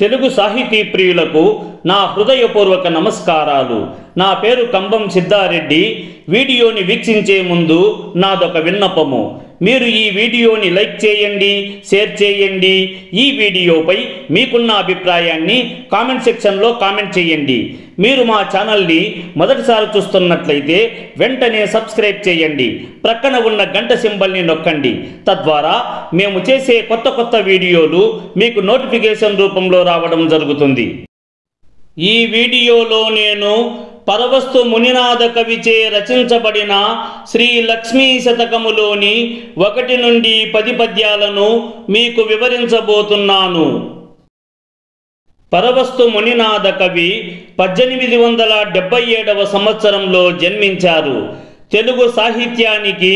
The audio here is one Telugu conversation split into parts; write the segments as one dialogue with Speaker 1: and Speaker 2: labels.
Speaker 1: తెలుగు సాహితీ ప్రియులకు నా హృదయపూర్వక నమస్కారాలు. నా పేరు కంబం సిద్ధారెడ్డి. వీడియోని వీక్షించే ముందు నాదొక విన్నపము. మీరు ఈ వీడియోని లైక్ చేయండి, షేర్ చేయండి. ఈ వీడియోపై మీకున్న అభిప్రాయాన్ని కామెంట్ సెక్షన్లో కామెంట్ చేయండి. మీరు మా ఛానల్ని మొదటిసారి చూస్తున్నట్లయితే వెంటనే సబ్స్క్రైబ్ చేయండి. ప్రక్కన ఉన్న గంట సింబల్ని నొక్కండి. తద్వారా మేము చేసే కొత్త వీడియోలు మీకు నోటిఫికేషన్ రూపంలో రావడం జరుగుతుంది. ఈ వీడియోలో నేను పరవస్తు మునినాథ కవిచే రచించబడిన శ్రీ లక్ష్మీ శతకములోని 1 నుండి 10 పద్యాలను మీకు వివరించబోతున్నాను. పరవస్తు మునినాథ కవి 1877వ సంవత్సరంలో జన్మించారు. తెలుగు సాహిత్యానికి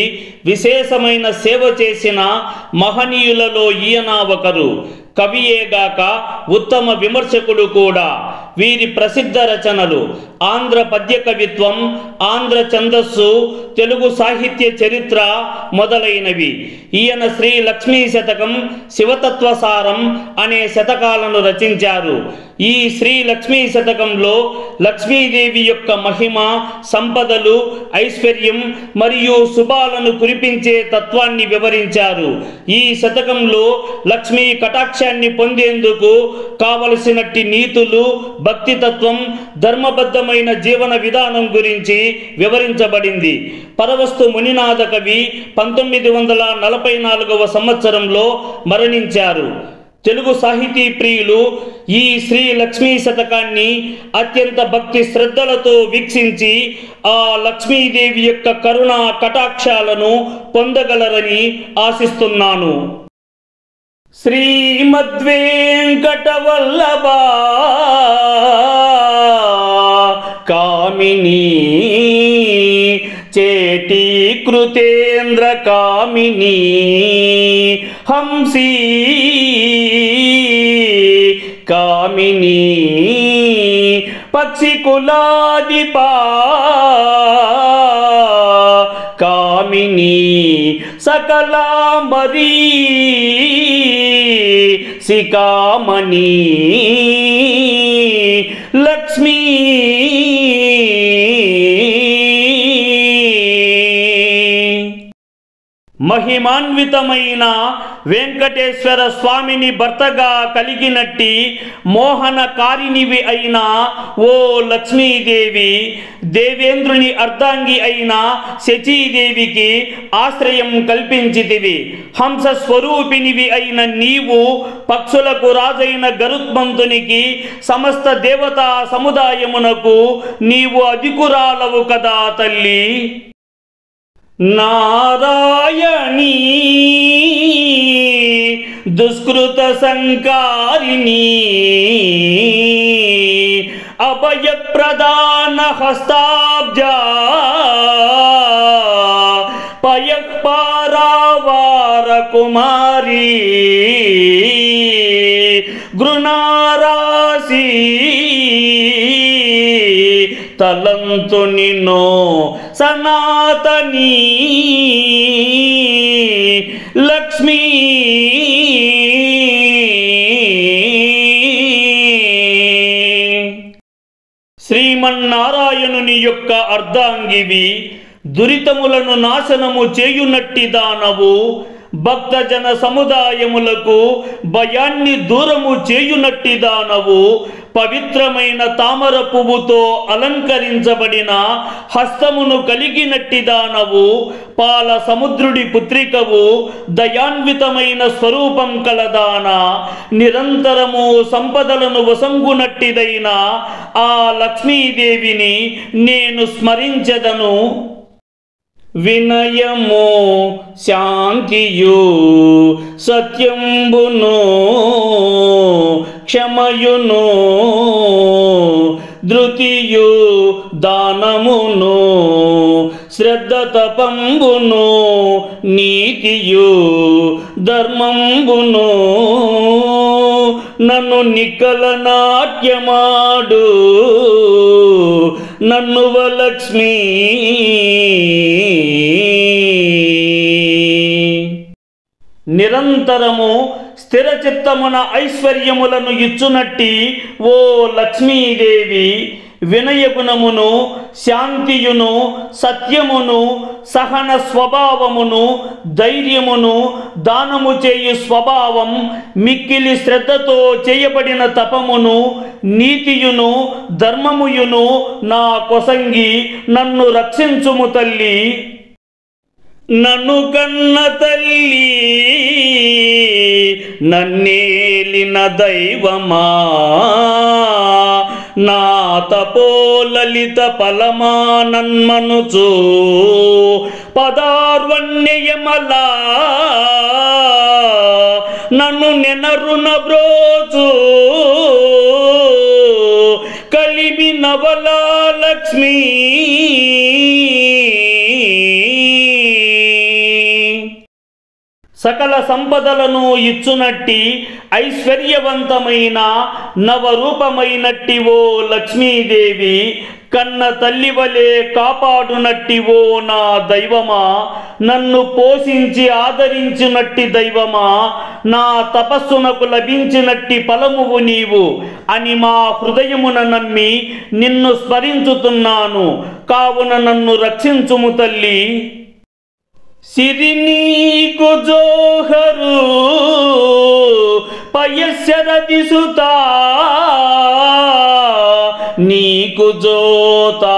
Speaker 1: విశేషమైన సేవ చేసిన మహనీయులలో ఈయన ఒకరు. కవియేగాక ఉత్తమ విమర్శకుడు కూడా. వీరి ప్రసిద్ధ రచనలు ఆంధ్ర పద్య కవిత్వం, ఆంధ్ర ఛందస్సు, తెలుగు సాహిత్య చరిత్ర మొదలైనవి. ఈయన శ్రీ లక్ష్మీ శతకం, శివతత్వసారం అనే శతకాలను రచించారు. ఈ శ్రీ లక్ష్మీ శతకంలో లక్ష్మీదేవి యొక్క మహిమ, సంపదలు, ఐశ్వర్యం మరియు శుభాలను కురిపించే తత్వాన్ని వివరించారు. ఈ శతకంలో లక్ష్మీ కటాక్షాన్ని పొందేందుకు కావలసినట్టి నీతులు, భక్తితత్వం, ధర్మబద్ధమైన జీవన విధానం గురించి వివరించబడింది. పరవస్తు మునినాథ కవి 1944వ సంవత్సరంలో మరణించారు. తెలుగు సాహితీ ప్రియులు ఈ శ్రీ లక్ష్మీ శతకాన్ని అత్యంత భక్తి శ్రద్ధలతో వీక్షించి ఆ లక్ష్మీదేవి యొక్క కరుణా కటాక్షాలను పొందగలరని ఆశిస్తున్నాను. శ్రీమద్వేంకటవల్లభ కామిని చేటీ కృతేంద్ర కామిని హంసీ కామిని పక్షికులాదిపా కామిని సకలాంబరీ సికామణి లక్ష్మీ మహిమాన్వితమైన వెంకటేశ్వర స్వామిని భర్తగా కలిగినట్టి మోహనకారినివి అయిన ఓ లక్ష్మీదేవి, దేవేంద్రుని అర్ధాంగి అయిన శచీదేవికి ఆశ్రయం కల్పించితివి. హంస స్వరూపినివి అయిన నీవు పక్షులకు రాజైన గరుత్మంతునికి, సమస్త దేవతా సముదాయమునకు నీవు అధికురాలవు కదా తల్లి. నారాయణీ దుష్కృత సంకారిణీ అభయప్రదాన హస్తాబ్జా పయఃపారావార కుమారీ గృణారాశి తలంతు నిన్నో సనాతనీ లక్ష్మీ శ్రీమన్నారాయణుని యొక్క అర్ధాంగివి, దురితములను నాశనము చేయునట్టి దానవు, భక్తజన సముదాయములకు భయాన్ని దూరము చేయునట్టి దానవు, పవిత్రమైన తామర పువ్వుతో అలంకరించబడిన హస్తమును కలిగినట్టి దానవు, పాల సముద్రుడి పుత్రికవు, దయాన్వితమైన స్వరూపం కలదాన, నిరంతరము సంపదలను వసంగునట్టిదైన ఆ లక్ష్మీదేవిని నేను స్మరించెదను. వినయము శాంతియు సత్యంబును క్షమయును ధృతియు దానమును శ్రద్ధ తపంబును నీతియు ధర్మంబును నన్ను నికల నాట్యమాడు నన్నువ లక్ష్మీ నిరంతరము స్థిరచిత్తమున ఐశ్వర్యములను ఇచ్చునట్టి ఓ లక్ష్మీదేవి, వినయగుణమును, శాంతియును, సత్యమును, సహన స్వభావమును, ధైర్యమును, దానము చేయు స్వభావం, మిక్కిలి శ్రద్ధతో చేయబడిన తపమును, నీతియును, ధర్మముయును నా కొసంగి నన్ను రక్షించుము తల్లి. నన్ను కన్న తల్లి, నన్నేలిన దైవమా, నా తపోలలిత ఫలమానన్మనుచు పదార్వణ్యమలా నన్ను నెనరున బ్రోచు కలిమి నవలా లక్ష్మీ. సకల సంపదలను ఇచ్చునట్టి ఐశ్వర్యవంతమైన నవరూపమైనట్టి ఓ లక్ష్మీదేవి, కన్న తల్లి వలె కాపాడునట్టి ఓ నా దైవమా, నన్ను పోషించి ఆదరించినట్టి దైవమా, నా తపస్సునకు లభించినట్టి ఫలమువు నీవు అని మా హృదయమున నమ్మి నిన్ను స్మరించుతున్నాను. కావున నన్ను రక్షించుము తల్లి. సిరి నీకు జోహరు పయస్యరది సుతా, నీకు జోతా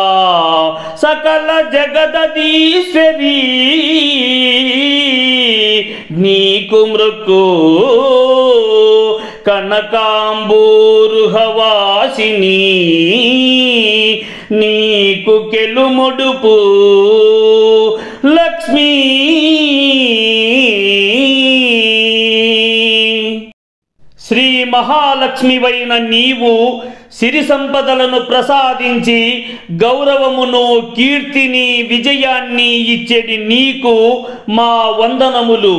Speaker 1: సకల జగదీశ్వరీ, నీకు మృక్కు కనకాంబూరుహవాసిని, నీకు కెలుముడుపు లక్ష్మీ. శ్రీ మహాలక్ష్మివైన నీవు సిరి సంపదలను ప్రసాదించి గౌరవమును, కీర్తిని, విజయాన్ని ఇచ్చేది నీకు మా వందనములు.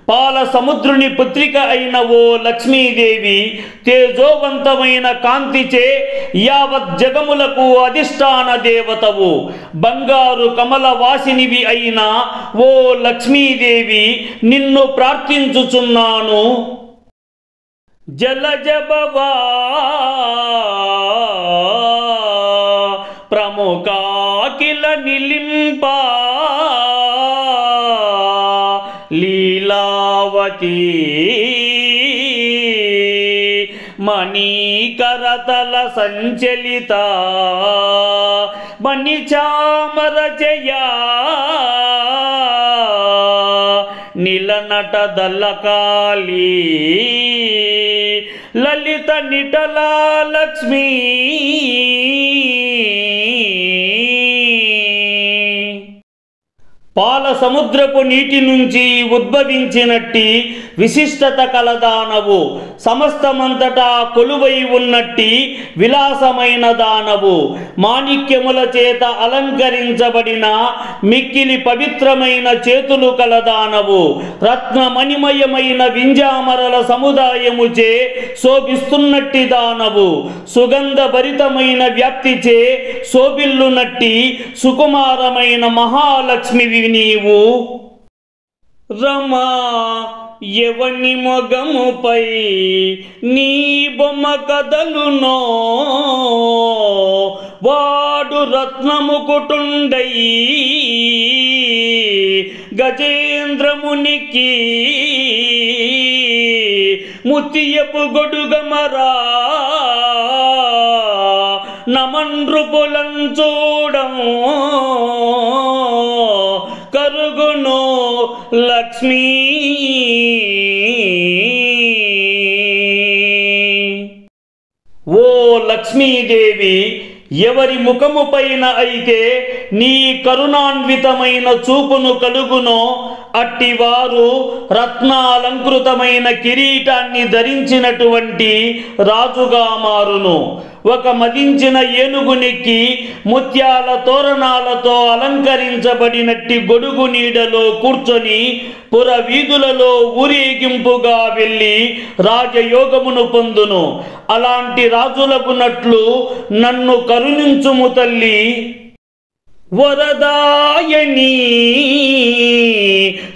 Speaker 1: పాల సముద్రుని పుత్రిక అయిన ఓ లక్ష్మీదేవి, తేజోవంతమైన కాంతిచే యావత్ జగములకు అధిష్టాన దేవతవు, బంగారు కమల వాసినివి అయిన ఓ లక్ష్మీదేవి, నిన్ను ప్రార్థించుచున్నాను. జలజబవా ప్రముఖాకిల నిలింపా, లీలావతి మణికరతల సంచలిత, మణిచామర జయా నిలనట దల్లకాళీ, లలిత నిటలా లక్ష్మీ. పాల సముద్రపు నీటి నుంచి ఉద్భవించినట్టి విశిష్టత కలదానవు, సమస్తమంతటా కొలువై ఉన్నట్టి విలాసమైన దానవు, మాణిక్యముల చేత అలంకరించబడిన మిక్కిలి పవిత్రమైన చేతులు కలదానవు, రత్నమణిమయమైన వింజామరల సముదాయముచే శోభిస్తున్నట్టి దానవు, సుగంధ భరితమైన వ్యాప్తిచే శోభిల్లునట్టి సుకుమారమైన మహాలక్ష్మివి నీవు. రమా ఎవని మొగముపై నీ బొమ్మ కదలునో, వాడు రత్నముకుటుండై గజేంద్రమునికి ముత్యపు గొడుగమరా, నమన్రుపులంచూడం కరుగును లక్ష్మీ. ఓ లక్ష్మీదేవి, ఎవరి ముఖము పైన అయితే నీ కరుణాన్వితమైన చూపును కలుగునో అట్టివారు రత్నాలంకృతమైన కిరీటాన్ని ధరించినటువంటి రాజుగా మారును. ఒక మదించిన ఏనుగునెక్కి ముత్యాల తోరణాలతో అలంకరించబడినట్టి గొడుగు నీడలో కూర్చొని పుర వీధులలో ఊరేగింపుగా వెళ్ళి రాజయోగమును పొందును. అలాంటి రాజులకున్నట్లు నన్ను కరుణించుము తల్లి. వరదాయని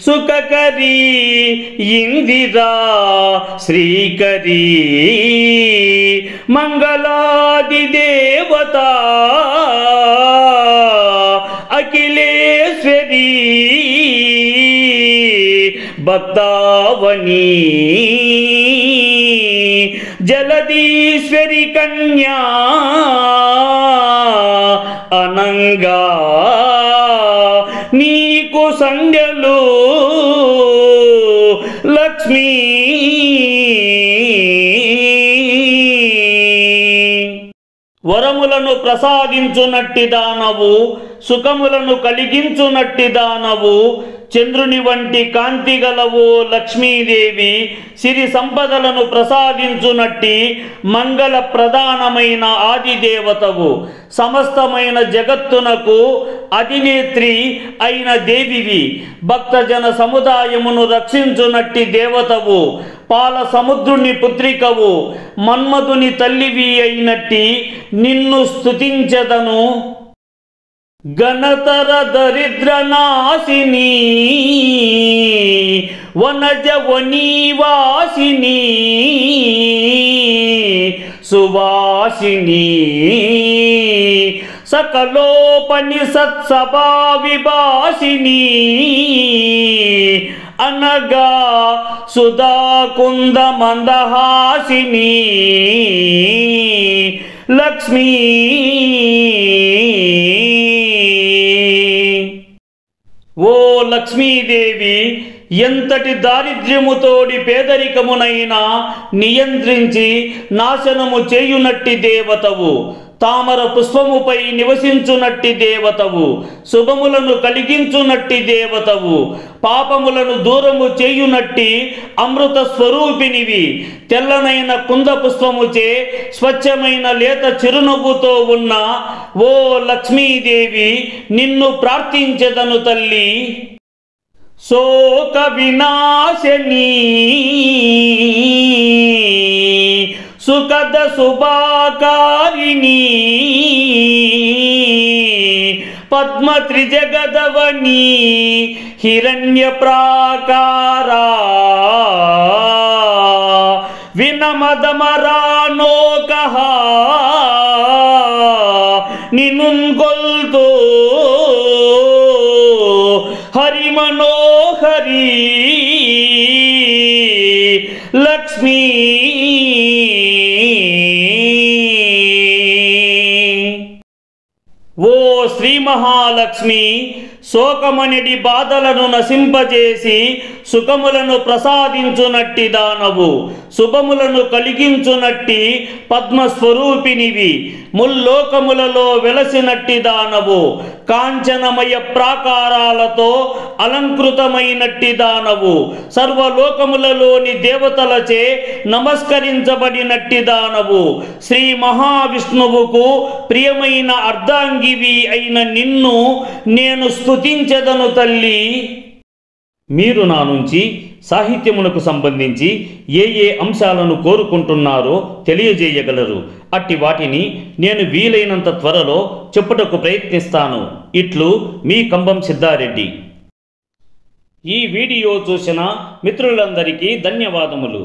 Speaker 1: సుఖకరీ ఇందిరా శ్రీకరీ మంగళాది దేవత అఖిలేశ్వరీ భక్తావని జలదీశ్వరి కన్యా అనంగా నీకు సంధ్యలు లక్ష్మీ వరములను ప్రసాదించునట్టి దానవు సుఖములను కలిగించునట్టి దానవు చంద్రుని వంటి కాంతి గలవో లక్ష్మీదేవి సిరి సంపదలను ప్రసాదించునట్టి మంగళ ప్రధానమైన ఆదిదేవతవు సమస్తమైన జగత్తునకు అధినేత్రి అయిన దేవివి భక్తజన సముదాయమును రక్షించునట్టి దేవతవు పాల సముద్రుని పుత్రికవు మన్మధుని తల్లివి అయినట్టి నిన్ను స్తుతించెదను గణతర దరిద్ర నాశిని వనజ వనీవాసిని సువాసిని సకలోపనిషత్సభా విభాసిని అనగా సుధాకుంద మందహాసిని లక్ష్మీ ఓ లక్ష్మీదేవి ఎంతటి దారిద్ర్యముతోడి పేదరికమునైనా నియంత్రించి నాశనము చేయునట్టి దేవతవు తామర పుష్పముపై నివసించునట్టి దేవతవు శుభములను కలిగించునట్టి దేవతవు పాపములను దూరము చేయునట్టి అమృత స్వరూపినివి తెల్లనైన కుంద పుష్పముచే స్వచ్ఛమైన లేత చిరునవ్వుతో ఉన్న ఓ లక్ష్మీదేవి నిన్ను ప్రార్థించెదను తల్లి శోక వినాశని సుఖద శుభాకారిణి పద్మ త్రిజగదవని హిరణ్య ప్రాకారా వినమదమరానోకః నినుంగొల్తో హరి మనోహరి లక్ష్మీ ఓ శ్రీ మహాలక్ష్మి శోకమనిడి బాధలను నశింపజేసి సుఖములను ప్రసాదించునట్టి దానవు శుభములను కలిగించునట్టి పద్మస్వరూపినివి ముల్లోకములలో వెలసినట్టి దానవు కాంచనమయ ప్రాకారాలతో అలంకృతమైనట్టి దానవు సర్వలోకములలోని దేవతలచే నమస్కరించబడినట్టి దానవు శ్రీ మహావిష్ణువుకు ప్రియమైన అర్ధాంగివి అయిన నిన్ను నేను స్తుతించెదను తల్లి. మీరు నా నుంచి సాహిత్యమునకు సంబంధించి ఏ అంశాలను కోరుకుంటున్నారో తెలియజేయగలరు. అట్టి వాటిని నేను వీలైనంత త్వరలో చెప్పుటకు ప్రయత్నిస్తాను. ఇట్లు మీ కంబం సిద్ధారెడ్డి. ఈ వీడియో చూసిన మిత్రులందరికీ ధన్యవాదములు.